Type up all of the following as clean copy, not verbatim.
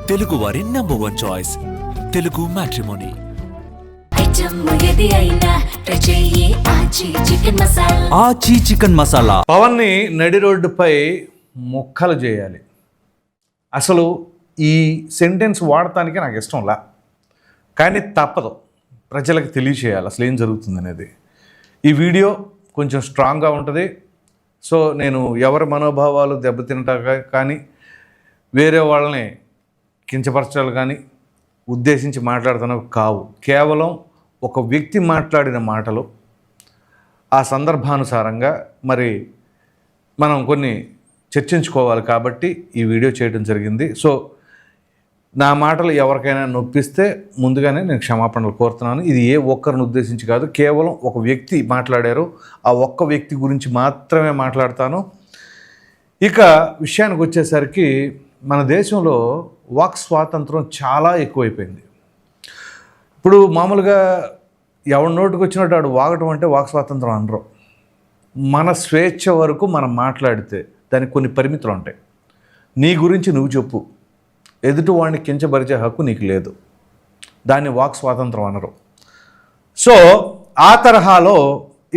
తెలుగు వారి number 1 choice Telugu matrimony. ఆచి chicken masala. పవన్ని నడి రోడ్డుపై ముక్కలు చేయాలి. అసలు ఈ సెంటెన్స్ వాడటానికి నాకు ఇష్టంలా, కానీ తప్పదు, ప్రజలకు తెలియచేయాలి అసలు ఏం జరుగుతుంది అనేది. ఈ వీడియో కొంచెం స్ట్రాంగ్గా ఉంటుంది. సో నేను ఎవరి మనోభావాలు దెబ్బతింటా కానీ వేరే వాళ్ళని కించపరచాలి కానీ ఉద్దేశించి మాట్లాడుతున్నవి కావు. కేవలం ఒక వ్యక్తి మాట్లాడిన మాటలు ఆ సందర్భానుసారంగా మరి మనం కొన్ని చర్చించుకోవాలి కాబట్టి ఈ వీడియో చేయడం జరిగింది. సో నా మాటలు ఎవరికైనా నొప్పిస్తే ముందుగానే నేను క్షమాపణలు కోరుతున్నాను. ఇది ఏ ఒక్కరిని ఉద్దేశించి కాదు, కేవలం ఒక వ్యక్తి మాట్లాడారు, ఆ ఒక్క వ్యక్తి గురించి మాత్రమే మాట్లాడతాను. ఇక విషయానికి వచ్చేసరికి మన దేశంలో వాక్ స్వాతంత్రం చాలా ఎక్కువైపోయింది. ఇప్పుడు మామూలుగా ఎవరి నోటికి వచ్చినట్టు వాడు వాగటం అంటే వాక్ స్వాతంత్రం అనరు. మన స్వేచ్ఛ వరకు మనం మాట్లాడితే దానికి కొన్ని పరిమితులు ఉంటాయి. నీ గురించి నువ్వు చెప్పు, ఎదుటి వాడిని కించపరిచే హక్కు నీకు లేదు, దాన్ని వాక్ స్వాతంత్రం అనరు. సో ఆ తరహాలో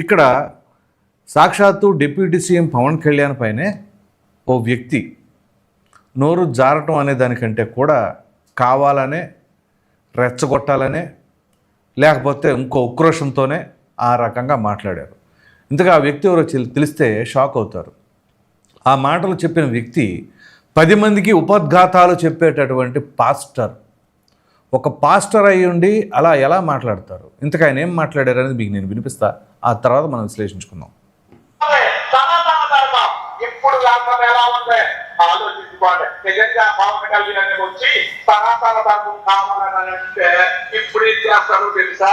ఇక్కడ సాక్షాత్తు డిప్యూటీ సీఎం పవన్ కళ్యాణ్ పైనే ఓ వ్యక్తి నోరు జారటం అనే దానికంటే కూడా కావాలనే రెచ్చగొట్టాలనే లేకపోతే ఇంకో ఉక్రోషంతోనే ఆ రకంగా మాట్లాడారు. ఇంతగా ఆ వ్యక్తి ఎవరో తెలిస్తే షాక్ అవుతారు. ఆ మాటలు చెప్పిన వ్యక్తి 10 మందికి ఉపద్ఘాతాలు చెప్పేటటువంటి పాస్టర్. ఒక పాస్టర్ అయి ఉండి అలా ఎలా మాట్లాడతారు? ఇంతకు ఆయన ఏం మాట్లాడారు అనేది మీకు నేను వినిపిస్తా, ఆ తర్వాత మనం విశ్లేషించుకుందాం. ఆలోచించుకోండి. నిజంగా పవన్ కళ్యాణ్ వచ్చి సనాతన ధర్మం కావాలని అంటే ఇప్పుడు ఏం చేస్తారో తెలుసా?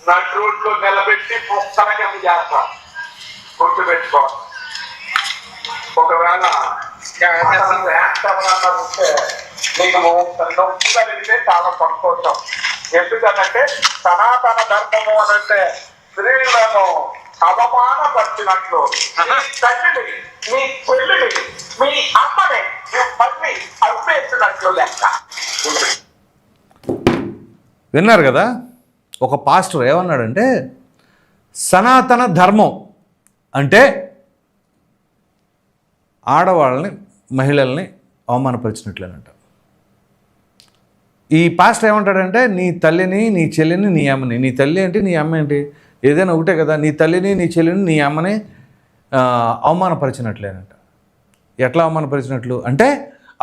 నటు రోడ్లో నిలబెట్టి పుస్తక కింద చేస్తాం. గుర్తుపెట్టుకోండి. ఒకవేళ ఉంటే నీకు నొప్పి కలిగితే చాలా సంతోషం. ఎందుకంటే సనాతన ధర్మము అని అంటే స్త్రీలను అవమానపరిచినట్లు మీ తల్లిని, మీ చెల్లిని, మీ అమ్మని మళ్ళీ అర్పేసినట్లు లెక్క. విన్నారు కదా, ఒక పాస్టర్ ఏమన్నాడంటే సనాతన ధర్మం అంటే ఆడవాళ్ళని, మహిళల్ని అవమానపరిచినట్లేనంట. ఈ పాస్టర్ ఏమంటాడంటే నీ తల్లిని, నీ చెల్లిని, నీ అమ్మని, నీ తల్లి ఏంటి, నీ అమ్మ ఏంటి, ఏదైనా ఒకటే కదా, నీ తల్లిని, నీ చెల్లిని, నీ అమ్మని అవమానపరిచినట్లేనంట. ఎట్లా అవమానపరిచినట్లు అంటే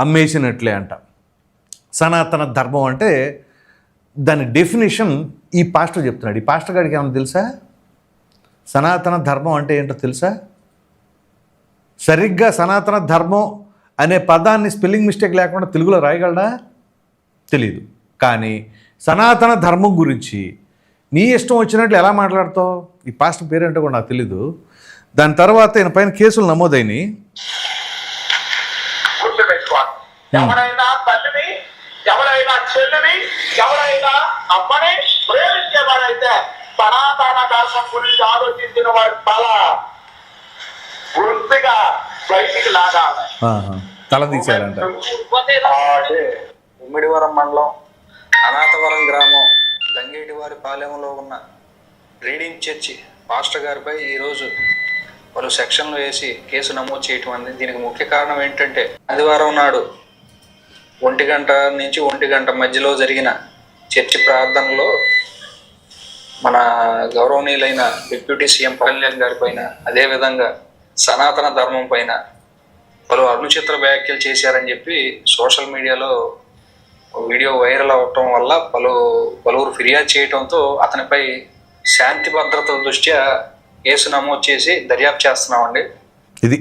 అమ్మేసినట్లే అంట. సనాతన ధర్మం అంటే దాని డెఫినేషన్ ఈ పాస్టర్ చెప్తున్నాడు. ఈ పాస్టర్ గారికి ఏమన్నా తెలుసా? సనాతన ధర్మం అంటే ఏంటో తెలుసా? సరిగ్గా సనాతన ధర్మం అనే పదాన్ని స్పెల్లింగ్ మిస్టేక్ లేకుండా తెలుగులో రాయగలడా? తెలీదు. కానీ సనాతన ధర్మం గురించి నీ ఇష్టం వచ్చినట్లు ఎలా మాట్లాడతావు? ఈ పాస్టర్ పేరేంటో కూడా నాకు తెలీదు. దాని తర్వాత ఈయన పైన కేసులు నమోదైనవి. ఎవరైనా తల్లిని, ఎవరైనా చెల్లిని, ఎవరైనా అమ్మని ప్రేమించేవాడైతే సనాతన ధర్మం గురించి ఆలోచించిన వాడు పూర్తిగా బయటికి లాగాలి, తల తీసేయాలంట. ఉమ్మిడివరం మండలం అనాథవరం గ్రామం దంగేటివారి పాలెంలో ఉన్న రీడింగ్ చర్చి పాస్టర్ గారిపై ఈరోజు పలు సెక్షన్లు వేసి కేసు నమోదు చేయటం అంది. దీనికి ముఖ్య కారణం ఏంటంటే ఆదివారం నాడు 1 గంట నుంచి 1 గంట మధ్యలో జరిగిన చర్చి ప్రార్థనలో మన గౌరవనీయులైన డిప్యూటీ సీఎం కళ్యాణ్ గారి పైన, అదేవిధంగా సనాతన ధర్మం పైన పలు అనుచిత వ్యాఖ్యలు చేశారని చెప్పి సోషల్ మీడియాలో వీడియో వైరల్ అవటం వల్ల పలువురు ఫిర్యాదు చేయడంతో అతనిపై శాంతి భద్రతల దృష్ట్యా కేసు నమోదు చేసి దర్యాప్తు చేస్తున్నామండి. ఇది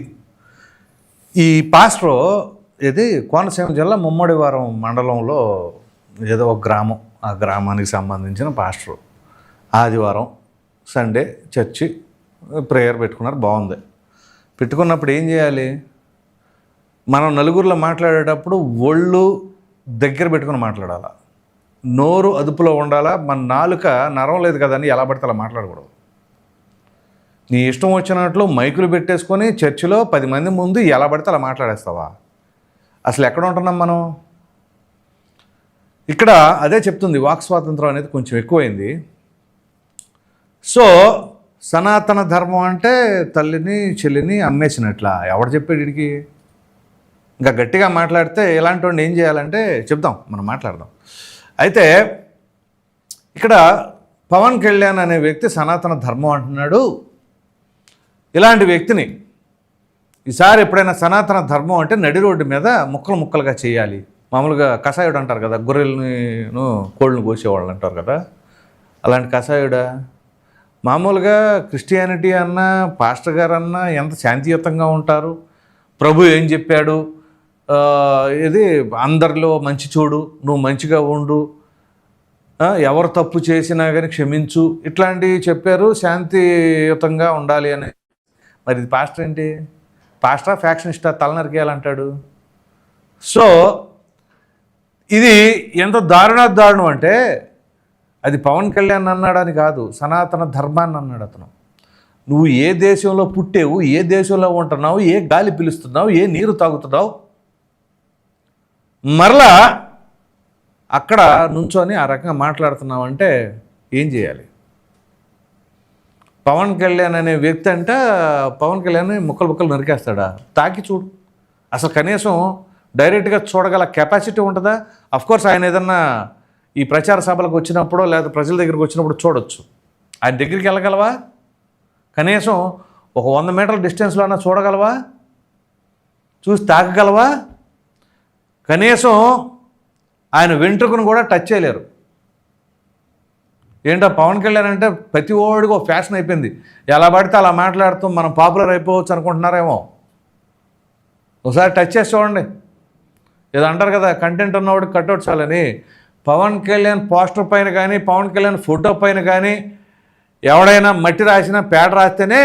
ఈ పాస్టర్ ఇది కోనసీమ జిల్లా ముమ్మడివారం మండలంలో ఏదో ఒక గ్రామం, ఆ గ్రామానికి సంబంధించిన పాస్టర్ ఆదివారం సండే చర్చి ప్రేయర్ పెట్టుకున్నారు. బాగుంది. పెట్టుకున్నప్పుడు ఏం చేయాలి? మనం నలుగురిలో మాట్లాడేటప్పుడు ఒళ్ళు దగ్గర పెట్టుకుని మాట్లాడాలా, నోరు అదుపులో ఉండాలా. మన నాలుక నరం లేదు కదని ఎలా పడితే అలా మాట్లాడకూడదు. నీ ఇష్టం వచ్చినట్లు మైకులు పెట్టేసుకొని చర్చిలో 10 మంది ముందు ఎలా పడితే అలా మాట్లాడేస్తావా? అసలు ఎక్కడ ఉంటున్నాం మనం? ఇక్కడ అదే చెప్తుంది, వాక్ స్వాతంత్రం అనేది కొంచెం ఎక్కువైంది. సో సనాతన ధర్మం అంటే తల్లిని చెల్లిని అమ్మేసినట్లా. ఎవడు చెప్పాడు వీడికి? ఇంకా గట్టిగా మాట్లాడితే ఇలాంటి వాడిని ఏం చేయాలంటే చెప్దాం, మనం మాట్లాడదాం. అయితే ఇక్కడ పవన్ కళ్యాణ్ అనే వ్యక్తి సనాతన ధర్మం అంటున్నాడు. ఇలాంటి వ్యక్తిని ఈసారి ఎప్పుడైనా సనాతన ధర్మం అంటే నడి రోడ్డు మీద ముక్కలు ముక్కలుగా చేయాలి. మామూలుగా కషాయుడు అంటారు కదా, గొర్రెలను కోళ్ళను కోసేవాళ్ళు అంటారు కదా, అలాంటి కషాయుడా? మామూలుగా క్రిస్టియానిటీ అన్నా పాస్టర్ గారు అన్నా ఎంత శాంతియుతంగా ఉంటారు. ప్రభు ఏం చెప్పాడు, ఇది అందరిలో మంచి చూడు, నువ్వు మంచిగా ఉండు, ఎవరు తప్పు చేసినా కానీ క్షమించు, ఇట్లాంటివి చెప్పారు, శాంతియుతంగా ఉండాలి అని. మరి ఇది పాస్టర్ ఏంటి? పాస్టరా ఫ్యాక్షనిస్టా? తలనరికేయాలంటాడు. సో ఇది ఎంత దారుణం అంటే అది పవన్ కళ్యాణ్ అన్నాడని కాదు, సనాతన ధర్మాన్ని అన్నాడు అతను. నువ్వు ఏ దేశంలో పుట్టేవు, ఏ దేశంలో ఉంటున్నావు, ఏ గాలి పిలుస్తున్నావు, ఏ నీరు తాగుతున్నావు, మరలా అక్కడ నుంచొని ఆ రకంగా మాట్లాడుతున్నావు అంటే ఏం చేయాలి? పవన్ కళ్యాణ్ అనే వ్యక్తి అంటే పవన్ కళ్యాణ్ ముక్కలు నరికేస్తాడా? తాకి చూడు. అసలు కనీసం డైరెక్ట్గా చూడగల కెపాసిటీ ఉంటుందా? అఫ్కోర్స్ ఆయన ఏదన్నా ఈ ప్రచార సభలకు వచ్చినప్పుడో లేదా ప్రజల దగ్గరికి వచ్చినప్పుడు చూడొచ్చు. ఆయన దగ్గరికి వెళ్ళగలవా? కనీసం ఒక 100 మీటర్ల డిస్టెన్స్లో అన్నా చూడగలవా? చూసి తాకగలవా? కనీసం ఆయన వెంట్రుకను కూడా టచ్ చేయలేరు. ఏంటో పవన్ కళ్యాణ్ అంటే ప్రతి ఓడికి ఒక ఫ్యాషన్ అయిపోయింది. ఎలా పడితే అలా మాట్లాడుతూ మనం పాపులర్ అయిపోవచ్చు అనుకుంటున్నారేమో. ఒకసారి టచ్ చేసి చూడండి. ఏదో అంటారు కదా, కంటెంట్ ఉన్నవాడికి కట్అవుట్ చాలని. పవన్ కళ్యాణ్ పోస్టర్ పైన కానీ పవన్ కళ్యాణ్ ఫోటో పైన కానీ ఎవడైనా మట్టి రాసినా పేడ రాస్తేనే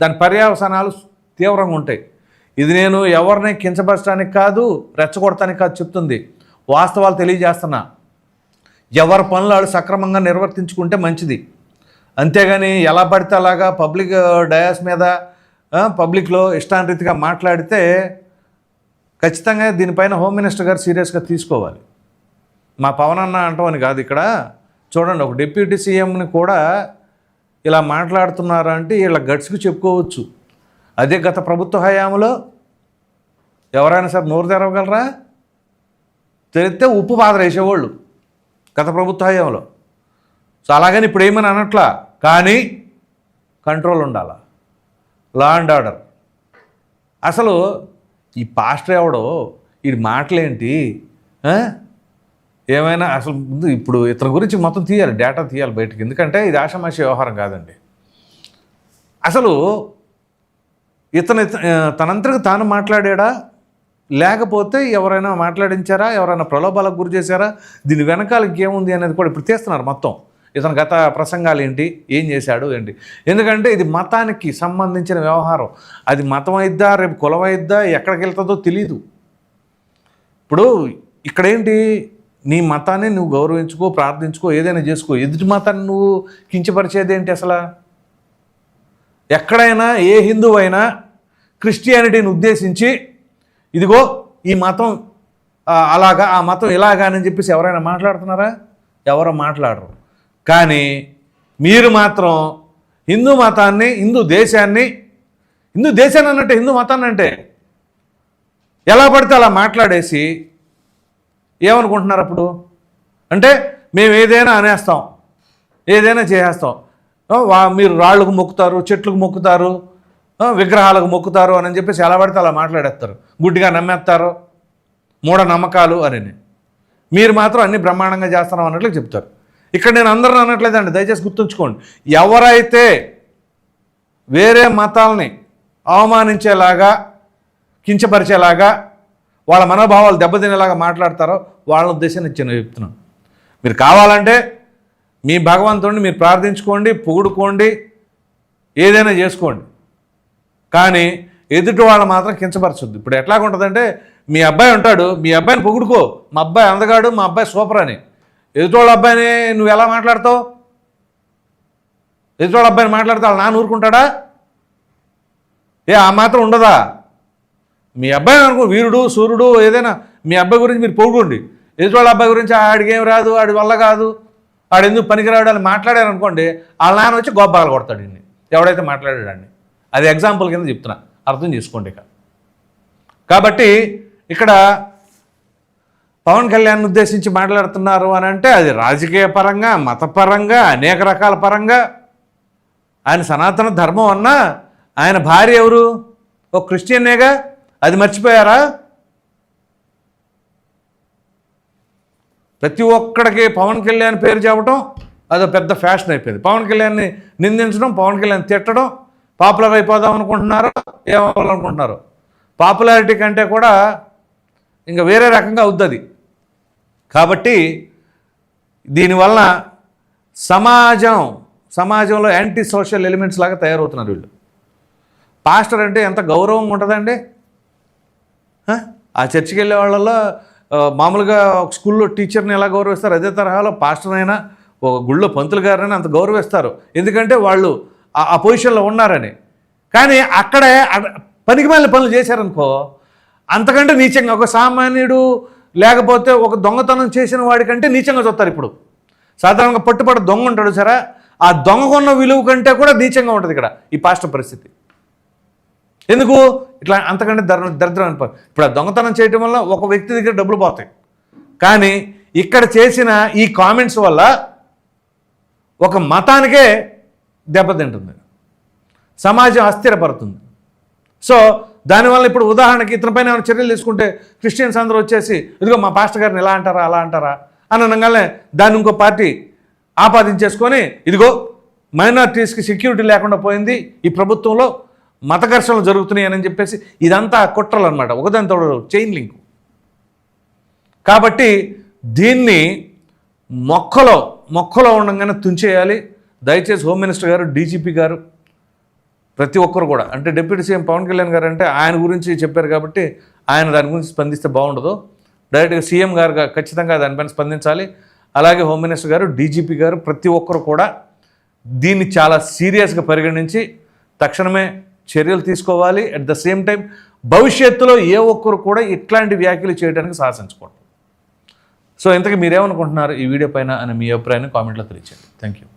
దాని పర్యవసానాలు తీవ్రంగా ఉంటాయి. ఇది నేను ఎవరిని కించపరచడానికి కాదు, రెచ్చగొడటానికి కాదు చెప్తుంది, వాస్తవాలు తెలియజేస్తున్నా. ఎవరి పనులు వాళ్ళు సక్రమంగా నిర్వర్తించుకుంటే మంచిది. అంతేగాని ఎలా పడితే అలాగా పబ్లిక్ డయాస్ మీద పబ్లిక్లో ఇష్టానురీతిగా మాట్లాడితే ఖచ్చితంగా దీనిపైన హోమ్ మినిస్టర్ గారు సీరియస్గా తీసుకోవాలి. మా పవన్ అన్న అంటామని కాదు. ఇక్కడ చూడండి, ఒక డిప్యూటీ సీఎంని కూడా ఇలా మాట్లాడుతున్నారంటే వీళ్ళ గట్స్కి చెప్పుకోవచ్చు. అదే గత ప్రభుత్వ హయాంలో ఎవరైనా సరే నోరు తెరవగలరా? తెరిస్తే ఉప్పు పాత్ర వేసేవాళ్ళు గత ప్రభుత్వ హయాంలో. సో అలాగని ఇప్పుడు ఏమని అనట్లా, కానీ కంట్రోల్ ఉండాలి, లా అండ్ ఆర్డర్. అసలు ఈ పాస్టర్ ఎవడో, ఈ మాటలేంటి, ఏమైనా అసలు ముందు ఇప్పుడు ఇతని గురించి మొత్తం తీయాలి, డేటా తీయాలి బయటకు. ఎందుకంటే ఇది ఆషామాషి వ్యవహారం కాదండి. అసలు ఇతను తనంతటికి తాను మాట్లాడాడా, లేకపోతే ఎవరైనా మాట్లాడించారా, ఎవరైనా ప్రలోభాలకు గురి చేశారా, దీని వెనకాల ఇంకేముంది అనేది కూడా ఇప్పుడు తీస్తున్నారు మొత్తం. ఇతను గత ప్రసంగాలు ఏంటి, ఏం చేశాడు ఏంటి. ఎందుకంటే ఇది మతానికి సంబంధించిన వ్యవహారం. అది మతం అయిద్దా, రేపు కులం అయిద్దా, ఎక్కడికి వెళ్తుందో తెలీదు. ఇప్పుడు ఇక్కడేంటి, నీ మతాన్ని నువ్వు గౌరవించుకో, ప్రార్థించుకో, ఏదైనా చేసుకో. ఎదుటి మతాన్ని నువ్వు కించపరిచేది ఏంటి అసలు? ఎక్కడైనా ఏ హిందువు అయినా క్రిస్టియానిటీని ఉద్దేశించి ఇదిగో ఈ మతం అలాగా, ఆ మతం ఇలాగా అని చెప్పేసి ఎవరైనా మాట్లాడుతున్నారా? ఎవరో మాట్లాడరు. కానీ మీరు మాత్రం హిందూ మతాన్ని, హిందూ దేశాన్ని అన్నట్టే హిందూ మతాన్ని అంటే ఎలా పడితే అలా మాట్లాడేసి ఏమనుకుంటున్నారు అప్పుడు? అంటే మేము ఏదైనా అనేస్తాం, ఏదైనా చేసేస్తాం. మీరు రాళ్ళకు మొక్కుతారు, చెట్లకు మొక్కుతారు, విగ్రహాలకు మొక్కుతారు అని చెప్పేసి ఎలా పడితే అలా మాట్లాడేస్తారు, గుడ్డిగా నమ్మేస్తారు, మూఢనమ్మకాలు అని. మీరు మాత్రం అన్ని బ్రహ్మాండంగా చేస్తున్నాం అన్నట్లు చెప్తారు. ఇక్కడ నేను అందరిని అనట్లేదండి, దయచేసి గుర్తుంచుకోండి. ఎవరైతే వేరే మతాలని అవమానించేలాగా, కించపరిచేలాగా, వాళ్ళ మనోభావాలు దెబ్బతినేలాగా మాట్లాడతారో వాళ్ళ ఉద్దేశాన్ని నేను చెప్తున్నాను. మీరు కావాలంటే మీ భగవంతుడిని మీరు ప్రార్థించుకోండి, పొగుడుకోండి, ఏదైనా చేసుకోండి, కానీ ఎదుటి వాళ్ళు మాత్రం కించపరచొద్దు. ఇప్పుడు ఎట్లాగుంటుందంటే, మీ అబ్బాయి ఉంటాడు, మీ అబ్బాయిని పొగుడుకో, మా అబ్బాయి అందగాడు, మా అబ్బాయి సూపర్ అని. ఎదుటోళ్ళ అబ్బాయిని నువ్వు ఎలా మాట్లాడతావు? ఎదుటోళ్ళ అబ్బాయిని మాట్లాడితే వాళ్ళ నాన్న ఊరుకుంటాడా? ఆ మాత్రం ఉండదా? మీ అబ్బాయి అనుకో వీరుడు, సూర్యుడు, ఏదైనా మీ అబ్బాయి గురించి మీరు పొగుడుకోండి. ఎదుటి అబ్బాయి గురించి ఆడికి ఏం రాదు, ఆడి వల్ల కాదు, ఆడు ఎందుకు పనికిరాడు అని మాట్లాడారు అనుకోండి, వాళ్ళ నాన్న వచ్చి గోబ్బాలు కొడతాడు ఇన్ని ఎవడైతే మాట్లాడాడని. అది ఎగ్జాంపుల్ కింద చెప్తున్నా, అర్థం చేసుకోండి. కాబట్టి ఇక్కడ పవన్ కళ్యాణ్ ఉద్దేశించి మాట్లాడుతున్నారు అని అంటే అది రాజకీయ పరంగా, మతపరంగా, అనేక రకాల పరంగా. ఆయన సనాతన ధర్మం అన్నా ఆయన భార్య ఎవరు? ఒక క్రిస్టియన్నేగా, అది మర్చిపోయారా? ప్రతి ఒక్కడికి పవన్ కళ్యాణ్ పేరు చెప్పడం అదో పెద్ద ఫ్యాషన్ అయిపోయింది. పవన్ కళ్యాణ్ని నిందించడం, పవన్ కళ్యాణ్ తిట్టడం, పాపులర్ అయిపోదాం అనుకుంటున్నారు, ఏమవ్వాలనుకుంటున్నారు. పాపులారిటీ కంటే కూడా ఇంకా వేరే రకంగా అవుతుంది. కాబట్టి దీనివల్ల సమాజంలో యాంటీ సోషల్ ఎలిమెంట్స్ లాగా తయారవుతున్నారు వీళ్ళు. పాస్టర్ అంటే ఎంత గౌరవంగా ఉంటుందండి. ఆ చర్చికి వెళ్ళే వాళ్ళల్లో మామూలుగా ఒక స్కూల్లో టీచర్ని ఎలా గౌరవిస్తారు, అదే తరహాలో పాస్టర్ అయినా ఒక గుళ్ళో పంతులు గారైనా అంత గౌరవిస్తారు. ఎందుకంటే వాళ్ళు ఆ పొజిషన్లో ఉన్నారని. కానీ అక్కడే పనికిమాలిన పనులు చేశారనుకో, అంతకంటే నీచంగా ఒక సామాన్యుడు లేకపోతే ఒక దొంగతనం చేసిన వాడికంటే నీచంగా చూస్తారు. ఇప్పుడు సాధారణంగా పట్టుబడి దొంగ ఉంటాడు సరే, ఆ దొంగకున్న విలువ కంటే కూడా నీచంగా ఉంటుంది ఇక్కడ ఈ పాస్టర్ పరిస్థితి. ఎందుకు ఇట్లా అంతకంటే దరిద్రం అనిపో. ఇప్పుడు ఆ దొంగతనం చేయడం వల్ల ఒక వ్యక్తి దగ్గర డబ్బులు పోతాయి, కానీ ఇక్కడ చేసిన ఈ కామెంట్స్ వల్ల ఒక మతానికే దెబ్బతింటుంది, సమాజం అస్థిరపడుతుంది. సో దానివల్ల ఇప్పుడు ఉదాహరణకి ఇతనిపైన ఏమైనా చర్యలు తీసుకుంటే క్రిస్టియన్స్ అందరూ వచ్చేసి ఇదిగో మా పాస్టర్ గారిని ఇలా అంటారా అలా అంటారా అని అనగానే దాన్ని ఇంకో పార్టీ ఆపాదించేసుకొని ఇదిగో మైనారిటీస్కి సెక్యూరిటీ లేకుండా పోయింది ఈ ప్రభుత్వంలో, మత ఘర్షణలు జరుగుతున్నాయి అని చెప్పేసి ఇదంతా కుట్రలు అనమాట, ఒకదానితో చైన్ లింక్. కాబట్టి దీన్ని మొక్కలో ఉండగానే తుంచేయాలి. దయచేసి హోమ్ మినిస్టర్ గారు, డీజీపీ గారు, ప్రతి ఒక్కరు కూడా, అంటే డిప్యూటీ సీఎం పవన్ కళ్యాణ్ గారు అంటే ఆయన గురించి చెప్పారు కాబట్టి ఆయన దాని గురించి స్పందిస్తే బాగుండదు. డైరెక్ట్గా సీఎం గారు ఖచ్చితంగా దానిపైన స్పందించాలి. అలాగే హోమ్ మినిస్టర్ గారు, డీజీపీ గారు, ప్రతి ఒక్కరు కూడా దీన్ని చాలా సీరియస్గా పరిగణించి తక్షణమే చర్యలు తీసుకోవాలి. అట్ ద సేమ్ టైం భవిష్యత్తులో ఏ ఒక్కరు కూడా ఇట్లాంటి వ్యాఖ్యలు చేయడానికి సాహసించకూడదు. సో ఇంతకీ మీరేమనుకుంటున్నారు ఈ వీడియో పైన అని మీ అభిప్రాయాన్ని కామెంట్లో తెలియచేయండి. Thank you.